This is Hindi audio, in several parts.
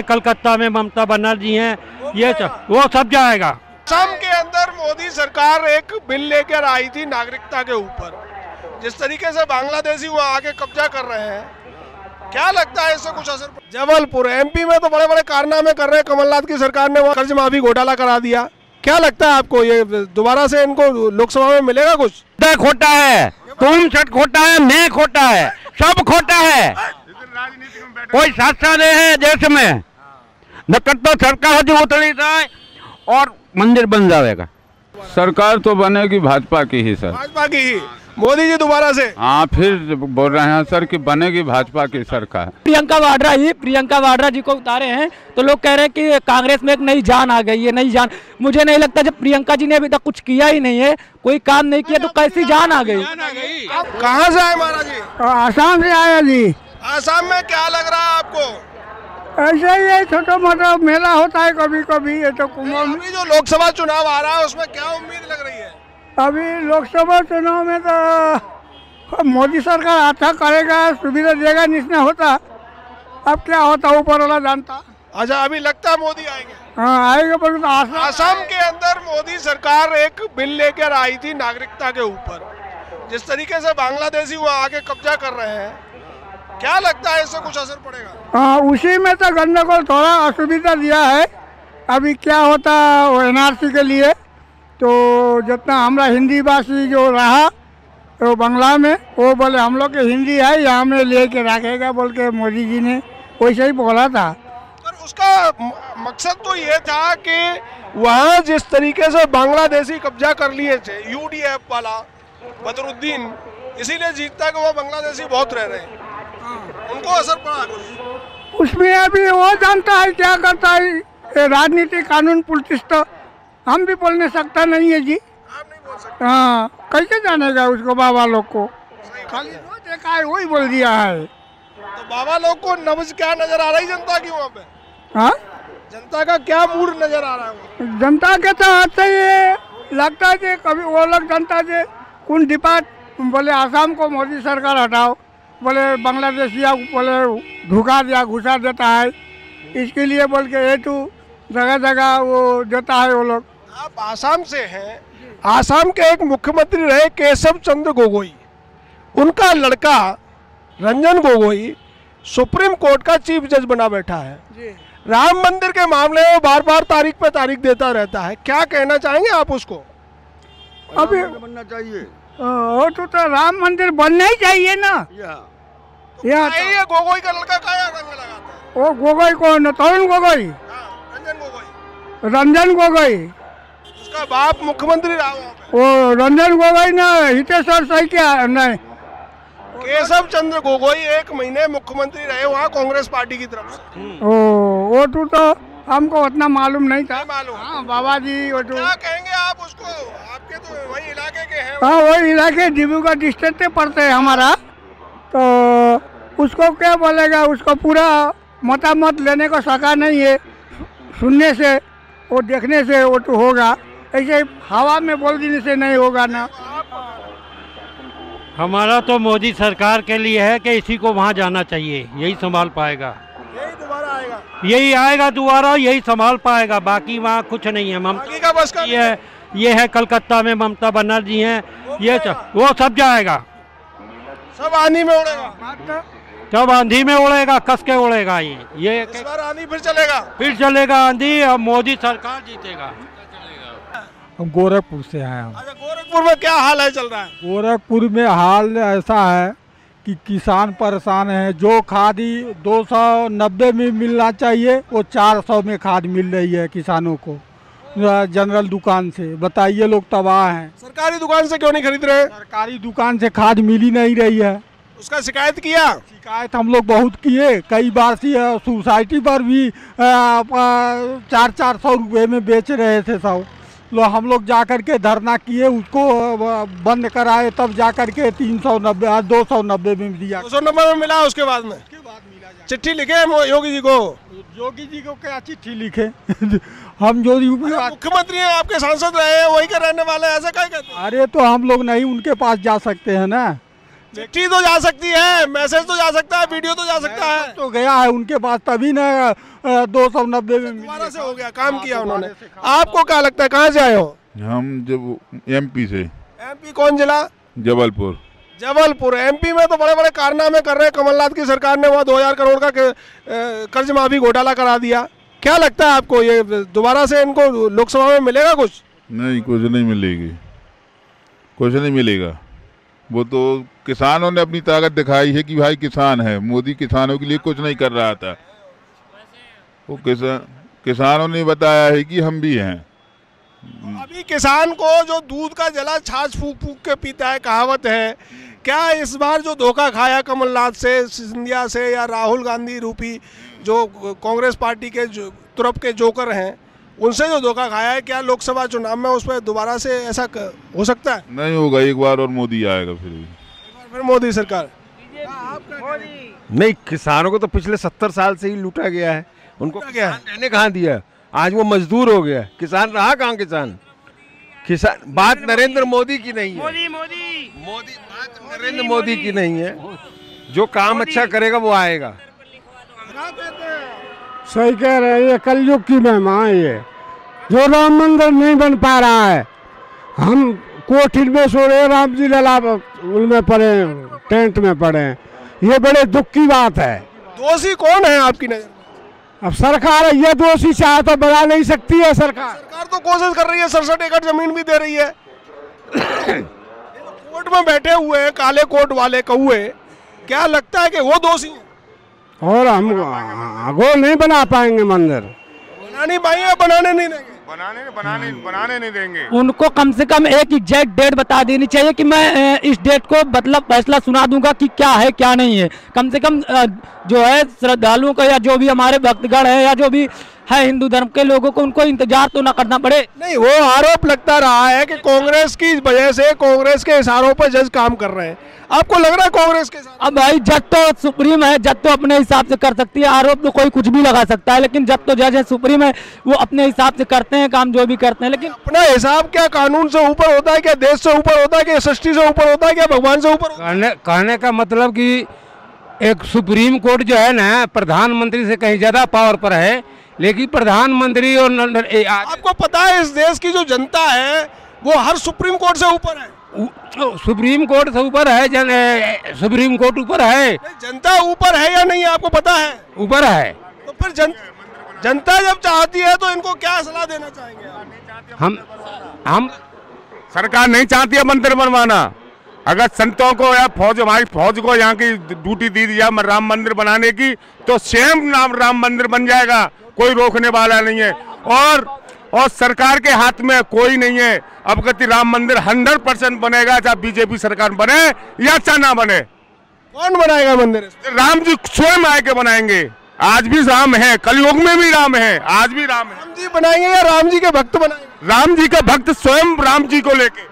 कलकत्ता में ममता बनर्जी हैं, ये वो सब जाएगा। असम के अंदर मोदी सरकार एक बिल लेकर आई थी नागरिकता के ऊपर, जिस तरीके से बांग्लादेशी वहाँ आके कब्जा कर रहे हैं, क्या लगता है इससे कुछ असर? जबलपुर एमपी में तो बड़े बड़े कारनामे कर रहे हैं कमलनाथ की सरकार ने, वहाँ कर्ज माफी घोटाला करा दिया। क्या लगता है आपको, ये दोबारा से इनको लोकसभा में मिलेगा कुछ? खोटा है, तुम सब खोटा है, मैं खोटा है, सब खोटा है। कोई शासन नहीं है देश में, नकद तो सरकार जो उतरी जाए और मंदिर बन जाएगा। सरकार तो बनेगी भाजपा की ही सर, भाजपा की ही, मोदी जी दोबारा से। हाँ, फिर बोल रहे हैं सर कि बनेगी भाजपा की सरकार। प्रियंका वाड्रा जी को उतारे हैं तो लोग कह रहे हैं कि कांग्रेस में एक नई जान आ गई है, नई जान। मुझे नहीं लगता, जब प्रियंका जी ने अभी तक कुछ किया ही नहीं है, कोई काम नहीं किया, तो कैसी जान आ गई? कहाँ से आए महाराज जी? आसाम से आया जी। आसाम में क्या लग रहा है आपको? ऐसा ही है, छोटा मोटा मेला होता है कभी कभी। ये तो अभी जो लोकसभा चुनाव आ रहा है उसमें क्या उम्मीद लग रही है? अभी लोकसभा चुनाव में तो मोदी सरकार अच्छा करेगा, सुविधा देगा, जिसने होता। अब क्या होता ऊपर वाला जानता। अच्छा, अभी लगता है मोदी आएंगे? हाँ, आएगा। पर आसाम के अंदर मोदी सरकार एक बिल लेकर आई थी नागरिकता के ऊपर, जिस तरीके से बांग्लादेशी वहाँ आके कब्जा कर रहे हैं, क्या लगता है इससे कुछ असर पड़ेगा? हाँ, उसी में तो गंडगोल थोड़ा असुविधा दिया है। अभी क्या होता वो एनआरसी के लिए, तो जितना हमारा हिंदी भाषी जो रहा तो बांग्ला में, वो बोले हम लोग के हिंदी है, यहाँ में लेके रखेगा बोल के मोदी जी ने वैसे ही बोला था। पर उसका मकसद तो ये था कि वहाँ जिस तरीके से बांग्लादेशी कब्जा कर लिए थे, यूडीएफ वाला बदरुद्दीन, इसीलिए जीतता है कि वहाँ बांग्लादेशी बहुत रह रहे हैं, उनको असर पड़ा कुछ? उसमें अभी वो जानता है क्या करता है। राजनीति कानून पुलिस तो हम भी बोलने सकता नहीं है जी। आप नहीं बोल सकते? हाँ, कैसे जानेगा उसको? बाबा लोग को खाली वो देखा है, वही बोल दिया है। तो बाबा लोग को नब्ज क्या नजर आ रही जनता की वहाँ पे? हाँ, जनता का क्या मूड नजर आ रहा है? जनता के तो अच्छा ये लगता है कि कभी वो लोग जनता से कौन डिपार्ट बोले आसाम को मोदी सरकार हटाओ, बोले बांग्लादेशिया बोले धोखा दिया, घुसा देता है, इसके लिए बोल के ये तो जगह जगह वो देता है वो लोग। आप आसाम से हैं, आसाम के एक मुख्यमंत्री रहे केशव चंद्र गोगोई, उनका लड़का रंजन गोगोई सुप्रीम कोर्ट का चीफ जज बना बैठा है जी। राम मंदिर के मामले में बार बार तारीख पे तारीख देता रहता है, क्या कहना चाहेंगे आप उसको? अभी बनना चाहिए, वो तो राम मंदिर बनना ही चाहिए ना। ये गोगोई का लड़का क्या रंग लगाता है? वो गोगोई कौन? तरुण गोगोई, रंजन गोगोई। रंजन गोगोई, उसका बाप मुख्यमंत्री रहा वहाँ पे। वो रंजन गोगोई ना हितेश्वर सही क्या नहीं, केशव चंद्र गोगोई 1 महीने मुख्यमंत्री रहे वहाँ कांग्रेस पार्टी की तरफ से। वो तो हमको उतना मालूम नहीं था। मालूम? हाँ, बाबा जी वो तो क्या कहेंगे आप उसको? आपके तो वही इलाके के हैं। हाँ, वही इलाके डिब्रूगढ़ डिस्ट्रिक्ट में पड़ते हैं हमारा, तो उसको क्या बोलेगा? उसको पूरा मतामत लेने को सका नहीं है, सुनने से वो देखने से वो तो होगा, ऐसे हवा में बोल देने से नहीं होगा ना। हमारा तो मोदी सरकार के लिए है कि इसी को वहाँ जाना चाहिए, यही संभाल पाएगा, यही दोबारा आएगा, यही आएगा दोबारा, यही संभाल पाएगा, बाकी वहाँ कुछ नहीं है। बाकी का बस का ये है कलकत्ता में ममता बनर्जी हैं, ये वो सब जाएगा, सब आंधी में उड़ेगा, सब आंधी में उड़ेगा, कस के उड़ेगा। ये इस बार आंधी फिर चलेगा आंधी, और मोदी सरकार जीतेगा। हम गोरखपुर से आए हैं। अच्छा, गोरखपुर में क्या हाल है चल रहा है? गोरखपुर में हाल ऐसा है कि किसान परेशान है। जो खादी 290 में मिलना चाहिए वो 400 में खाद मिल रही है किसानों को जनरल दुकान से। बताइए, लोग तबाह हैं। सरकारी दुकान से क्यों नहीं खरीद रहे? सरकारी दुकान से खाद मिल ही नहीं रही है। उसका शिकायत किया? शिकायत हम लोग बहुत किए, कई बार सोसाइटी पर भी 400 रुपये में बेच रहे थे सब लोग। हम लोग जा कर के धरना किए, उसको बंद कराए, तब जा कर के 390 290 में दिया। 290 में मिला। उसके बाद में चिट्ठी लिखे योगी जी को? योगी जी को क्या चिट्ठी लिखे? हम जो मुख्यमंत्री हैं, आपके सांसद रहे हैं, वही के रहने वाले, ऐसा क्या कहते हैं? अरे तो हम लोग नहीं उनके पास जा सकते हैं ना, चिट्ठी तो जा सकती है, मैसेज तो जा सकता है, वीडियो तो जा सकता है। तो गया है उनके पास, तभी ना 290 में दोबारा से हो गया, काम किया उन्होंने। आपको क्या लगता है, कहाँ से आए हो? हम जब एमपी से। एमपी कौन जिला? जबलपुर। जबलपुर। एमपी में तो बड़े बड़े कारनामे कर रहे हैं, कमलनाथ की सरकार ने वहाँ 2000 करोड़ का कर्ज माफी घोटाला करा दिया। क्या लगता है आपको, ये दोबारा से इनको लोकसभा में मिलेगा कुछ? नहीं, कुछ नहीं मिलेगी, कुछ नहीं मिलेगा। वो तो किसानों ने अपनी ताकत दिखाई है कि भाई किसान है। मोदी किसानों के लिए कुछ नहीं कर रहा था, वो किसानों ने बताया है कि हम भी हैं। अभी किसान को जो दूध का जला छाछ फूक फूक के पीता है, कहावत है। क्या इस बार जो धोखा खाया कमलनाथ से, सिंधिया से, या राहुल गांधी रूपी जो कांग्रेस पार्टी के तुरप के जोकर हैं, उनसे जो धोखा खाया है, क्या लोकसभा चुनाव में उस पर दोबारा से ऐसा हो सकता है? नहीं होगा, एक बार और मोदी आएगा, फिर मोदी सरकार। नहीं, किसानों को तो पिछले 70 साल से ही लूटा गया है। उनको क्या रहने कहाँ दिया? आज वो मजदूर हो गया, किसान रहा कहाँ? किसान बात नरेंद्र मोदी की नहीं है, मोदी बात नरेंद्र मोदी की नहीं है। जो काम अच्छा करेगा वो आएगा। सही कह रहे हैं, ये कलयुग की महिमा है। ये जो राम मंदिर नहीं बन पा रहा है, हम कोठिन में सो रहे, राम जी लला उनमें पड़े, टेंट में पड़े, ये बड़े दुख की बात है। दोषी कौन है आपकी नजर? अब सरकार है, ये दोषी चाहे तो बना नहीं सकती है। सरकार तो कोशिश कर रही है, 67 एकड़ जमीन भी दे रही है। कोर्ट में बैठे हुए हैं काले कोट वाले कौए, क्या लगता है कि वो दोषी हैं? और हम वो नहीं बना पाएंगे मंदिर, बना नहीं पाएंगे, बनाने नहीं देंगे। बनाने नहीं देंगे। उनको कम से कम एक एग्जैक्ट डेट बता देनी चाहिए कि मैं इस डेट को मतलब फैसला सुना दूंगा कि क्या है क्या नहीं है। कम से कम जो है श्रद्धालुओं को, या जो भी हमारे भक्तगण है, या जो भी है हिंदू धर्म के लोगों को, उनको इंतजार तो ना करना पड़े। नहीं, वो आरोप लगता रहा है कि कांग्रेस की वजह से, कांग्रेस के इशारों पर जज काम कर रहे हैं। आपको लग रहा है कांग्रेस के साथ? अब भाई जज तो सुप्रीम है, जज तो अपने हिसाब से कर सकती है, आरोप तो कोई कुछ भी लगा सकता है, लेकिन जज तो जज है, सुप्रीम है, वो अपने हिसाब से करते हैं काम, जो भी करते हैं। लेकिन अपना हिसाब क्या कानून से ऊपर होता है, क्या देश से ऊपर होता है, क्या सृष्टि से ऊपर होता है, क्या भगवान से ऊपर? कहने का मतलब कि एक सुप्रीम कोर्ट जो है ना, प्रधानमंत्री से कहीं ज्यादा पावर पर है, लेकिन प्रधानमंत्री और आपको पता है इस देश की जो जनता है वो हर सुप्रीम कोर्ट से ऊपर है। सुप्रीम कोर्ट से ऊपर है, सुप्रीम कोर्ट ऊपर है। जनता ऊपर है या नहीं आपको पता है? ऊपर है। तो फिर जनता जब चाहती है तो इनको क्या सलाह देना चाहेंगे? हम सरकार नहीं चाहती है मंदिर बनवाना। अगर संतों को या फौज, हमारी फौज को यहाँ की ड्यूटी दी दिया राम मंदिर बनाने की, तो सेम राम मंदिर बन जाएगा, कोई रोकने वाला नहीं है। और सरकार के हाथ में कोई नहीं है। अब गति राम मंदिर 100% बनेगा, चाहे बीजेपी सरकार बने या चाहे ना बने। कौन बनाएगा मंदिर? राम जी स्वयं आके बनाएंगे। आज भी राम है, कलयुग में भी राम है, आज भी राम है। राम जी बनाएंगे या राम जी के भक्त बनाएंगे? राम जी के भक्त स्वयं राम जी को लेके।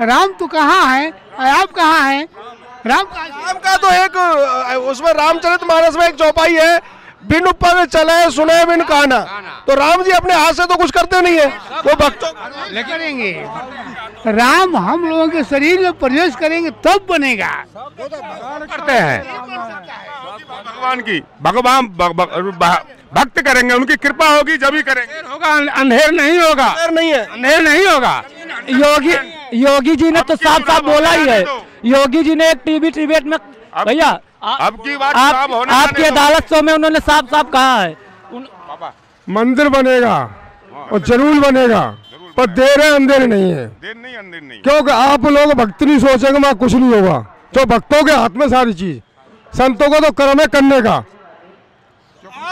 राम तो कहाँ है, आप कहाँ है? राम का तो एक उसमें रामचरितमानस में एक चौपाई है, बिन ऊपर चले सुने बिन कहना। तो राम जी अपने हाथ से तो कुछ करते नहीं है, वो भक्तों करेंगे। राम हम लोगों के शरीर में प्रवेश करेंगे तब बनेगा। करते हैं भगवान की, भगवान भक्त करेंगे, उनकी कृपा होगी जब ही करेंगे। होगा, अंधेर नहीं होगा, अंधेर नहीं होगा। योगी जी ने तो साफ साफ बोला ही है। योगी जी ने एक टीवी डिबेट में, भैया अब की बात आपकी अदालत शो में उन्होंने साफ साफ कहा है मंदिर बनेगा और जरूर बनेगा, पर देर है अंधेर नहीं है। अंधेर नहीं, क्योंकि आप लोग भक्त नहीं सोचेंगे वहाँ कुछ नहीं होगा। तो भक्तों के हाथ में सारी चीज, संतों को तो कर्म है करने का।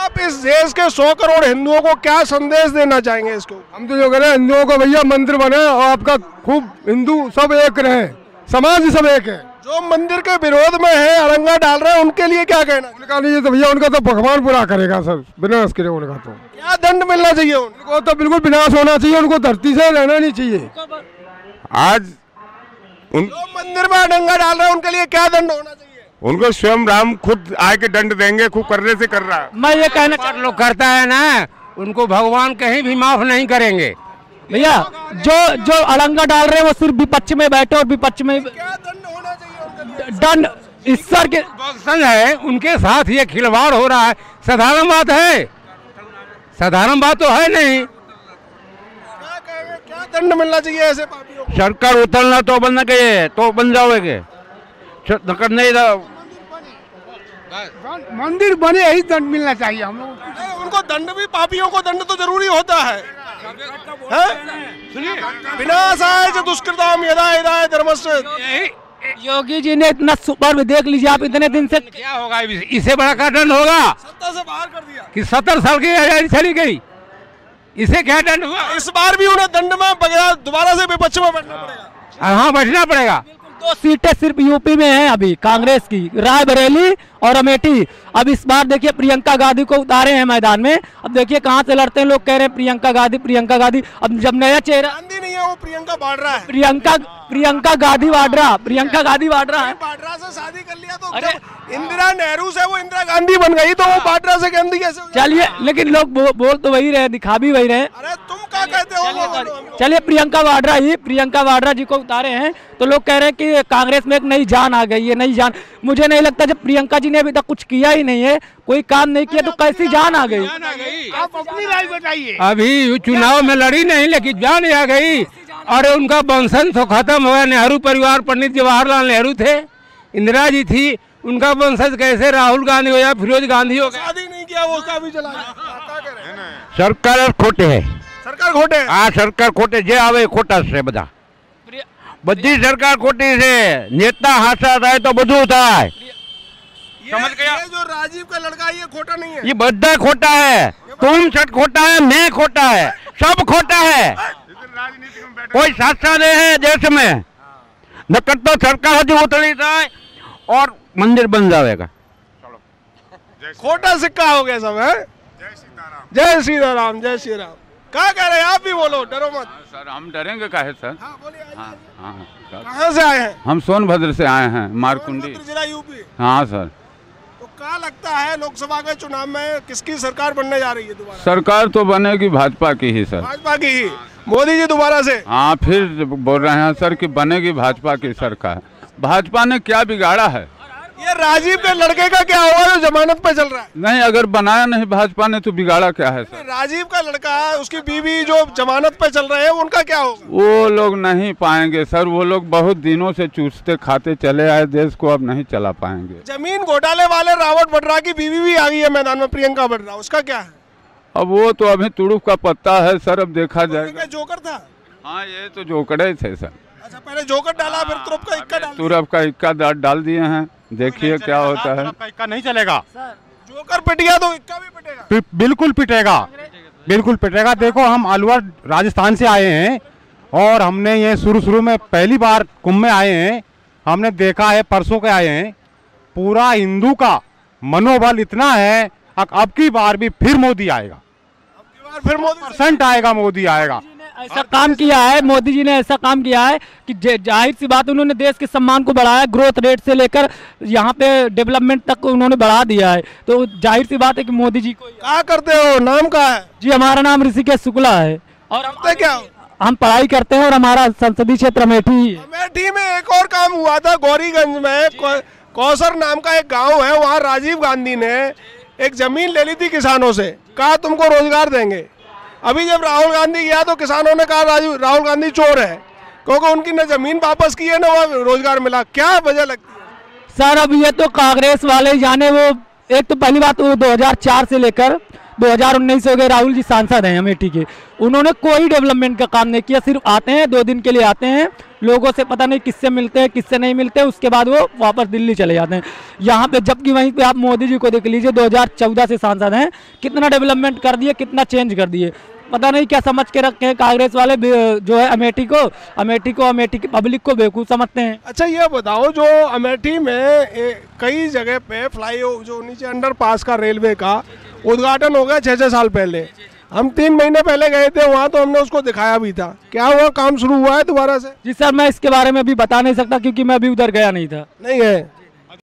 आप इस देश के 100 करोड़ हिंदुओं को क्या संदेश देना चाहेंगे इसको? हम तो जो कह रहे हैं हिंदुओं को, भैया मंदिर बने और आपका खूब हिंदू सब एक रहे, समाज ही सब एक है। जो मंदिर के विरोध में है, अरंगा डाल रहे हैं, उनके लिए क्या कहना? उनका नहीं तो भैया, उनका तो भगवान पूरा करेगा सर, विनाश करे उनका। तो क्या दंड मिलना चाहिए उनको? तो बिल्कुल विनाश होना चाहिए, उनको धरती से रहना नहीं चाहिए। आज जो मंदिर में अरंगा डाल रहे हैं उनके लिए क्या दंड होना चाहिए? उनको स्वयं राम खुद आके दंड देंगे, खूब करने से कर रहा है। मैं ये कहना लोग करता है ना, उनको भगवान कहीं भी माफ नहीं करेंगे। भैया जो अड़ंगा डाल रहे हैं वो सिर्फ विपक्ष में बैठे और विपक्ष में क्या दंड होना चाहिए? दंड ईश्वर के संग है, उनके साथ ये खिलवाड़ हो रहा है। साधारण बात है, साधारण बात तो है नहीं। क्या कहेंगे, क्या दंड मिलना चाहिए ऐसे पापियों को? सरकार उतरना तो बन गए तो बन जाओगे, नहीं मंदिर बने यही दंड मिलना चाहिए हम लोग। नहीं, उनको दंड भी, पापियों को दंड तो जरूरी होता है। सुनिए, विनाशाय च दुष्कृताम यदा यदा धर्मस्य। योगी जी ने इतना सुपर देख लीजिए आप, इतने दिन से क्या होगा, इससे बड़ा का दंड होगा सत्ता से बाहर कर दिया कि 70 साल की आजादी चली गई, इसे क्या दंड हुआ? इस बार भी उन्हें दंड में बगैर दोबारा से विपक्ष में बैठना पड़ेगा। हाँ, बैठना पड़ेगा। 2 सीटें सिर्फ यूपी में हैं अभी कांग्रेस की, रायबरेली और अमेठी। अब इस बार देखिए प्रियंका गांधी को उतारे हैं मैदान में, अब देखिए कहां से लड़ते हैं। लोग कह रहे हैं प्रियंका गांधी, प्रियंका गांधी। अब जब नया चेहरा, गांधी नहीं है वो, प्रियंका वाड्रा है। प्रियंका गांधी वाड्रा, प्रियंका गांधी वाड्रा है। वाड्रा से शादी कर लिया तो जब इंदिरा नेहरू से वो इंदिरा गांधी बन गई तो वो वाड्रा से गांधी कैसे हो जाए? चलिए, लेकिन लोग बोल तो वही रहे, दिखा भी वही रहे। अरे तुम क्या कहते हो? चलिए प्रियंका वाड्रा जी को उतारे हैं तो लोग कह रहे हैं कि कांग्रेस में एक नई जान आ गई है, नई जान। मुझे नहीं लगता, जब प्रियंका जी ने अभी तक कुछ किया ही नहीं है, कोई काम नहीं किया, तो कैसी जान आ गई? आप अपनी राय बताइए। अभी चुनाव में लड़ी नहीं, लेकिन जान आ गई। और उनका वंशज तो खत्म हो गया। नेहरू परिवार, पंडित जवाहरलाल नेहरू थे, इंदिरा जी थी, उनका वंशज कैसे राहुल गांधी हो या फिरोज गांधी हो गया? शादी नहीं किया वो, उसका भी चला गया। सरकार खोटे है, सरकार खोटे। हाँ, सरकार खोटे जे आवे खोटा से बधा, बधी सरकार खोटी से। नेता हासा थाय तो બધું થાય। समझ गया? ये जो राजीव का लड़का ये खोटा नहीं है, ये बद्दा खोटा है। तुम छठ खोटा है, मैं खोटा है, सब खोटा है। कोई साचा नहीं है देश में, नकर तो सरकार हजू उतरी जाए और मंदिर बन जाएगा। खोटा सिक्का हो गया सब है। जय सीताराम, जय श्री राम। क्या कह रहे हैं आप भी बोलो, डरो मत। सर हम डरेंगे काहे सर? हाँ, बोलिए। हाँ हाँ। कहाँ से आए हैं? हम सोनभद्र से आए हैं, मारकुंडी जिला यूपी। हाँ सर। तो क्या लगता है लोकसभा के चुनाव में किसकी सरकार बनने जा रही है दोबारा? सरकार तो बनेगी भाजपा की ही सर। भाजपा की ही, मोदी जी दोबारा से। हाँ, फिर बोल रहे हैं सर कि बनेगी भाजपा की सरकार। भाजपा ने क्या बिगाड़ा है? ये राजीव के लड़के का क्या हुआ जो जमानत पे चल रहा है? नहीं, अगर बनाया नहीं भाजपा ने तो बिगाड़ा क्या है सर? राजीव का लड़का, उसकी बीवी जो जमानत पे चल रहे हैं, उनका क्या होगा? वो लोग नहीं पाएंगे सर, वो लोग बहुत दिनों से चूसते खाते चले आए देश को, अब नहीं चला पाएंगे। जमीन घोटाले वाले रावत वड्रा की बीवी भी आ गई है मैदान में, प्रियंका वड्रा, उसका क्या है? अब वो तो अभी तुड़ुफ का पत्ता है सर, अब देखा जाएगा। जोकर था। हाँ, ये तो जोकड़े थे सर। अच्छा, पहले जोकर डाला, फिर तुरफ का इक्का डाला। तुरफ का इक्का डाल दिए हैं, देखिए क्या होता है। इक्का नहीं चलेगा, जोकर पिट गया तो इक्का भी पिटेगा। बिल्कुल पिटेगा, बिल्कुल पिटेगा। देखो, हम अलवर राजस्थान से आए हैं और हमने ये शुरू में पहली बार कुंभ में आए हैं। हमने देखा है, परसों के आए हैं, पूरा हिंदू का मनोबल इतना है, अब की बार भी फिर मोदी आएगा, फिर मोदी % आएगा, मोदी आएगा। ऐसा काम किया है मोदी जी ने, ऐसा काम किया है कि जाहिर सी बात, उन्होंने देश के सम्मान को बढ़ाया, ग्रोथ रेट से लेकर यहाँ पे डेवलपमेंट तक उन्होंने बढ़ा दिया है। तो जाहिर सी बात है कि मोदी जी को। क्या करते हो, नाम क्या है? जी, हमारा नाम ऋषिकेश शुक्ला है। और करते क्या? हम पढ़ाई करते हैं और हमारा संसदीय क्षेत्र अमेठी है। अमेठी में एक और काम हुआ था, गौरीगंज में कौसर नाम का एक गाँव है, वहाँ राजीव गांधी ने एक जमीन ले ली थी किसानों से, कहा तुमको रोजगार देंगे। अभी जब राहुल गांधी गया तो किसानों ने कहा राहुल गांधी चोर है, क्योंकि उनकी न जमीन वापस की है न वो रोजगार मिला। क्या वजह लगती है सर? अब ये तो कांग्रेस वाले जाने, वो एक तो पहली बात, वो 2004 से लेकर 2019 हो गए राहुल जी सांसद हैं अमेठी के, उन्होंने कोई डेवलपमेंट का काम नहीं किया। सिर्फ आते हैं, 2 दिन के लिए आते हैं, लोगों से पता नहीं किससे मिलते हैं किससे नहीं मिलते, उसके बाद वो वापस दिल्ली चले जाते हैं यहाँ पे। जबकि वहीं पे आप मोदी जी को देख लीजिए, 2014 से सांसद हैं, कितना डेवलपमेंट कर दिए, कितना चेंज कर दिए। पता नहीं क्या समझ के रखे हैं कांग्रेस वाले जो है अमेठी की पब्लिक को बेवकूफ़ समझते हैं। अच्छा, ये बताओ, जो अमेठी में कई जगह पे फ्लाईओवर, जो नीचे अंडरपास का रेलवे का उद्घाटन हो गया 6-6 साल पहले, हम 3 महीने पहले गए थे वहाँ, तो हमने उसको दिखाया भी था। क्या हुआ, काम शुरू हुआ है दोबारा से? जी सर, मैं इसके बारे में भी बता नहीं सकता क्योंकि मैं अभी उधर गया नहीं था। नहीं गए?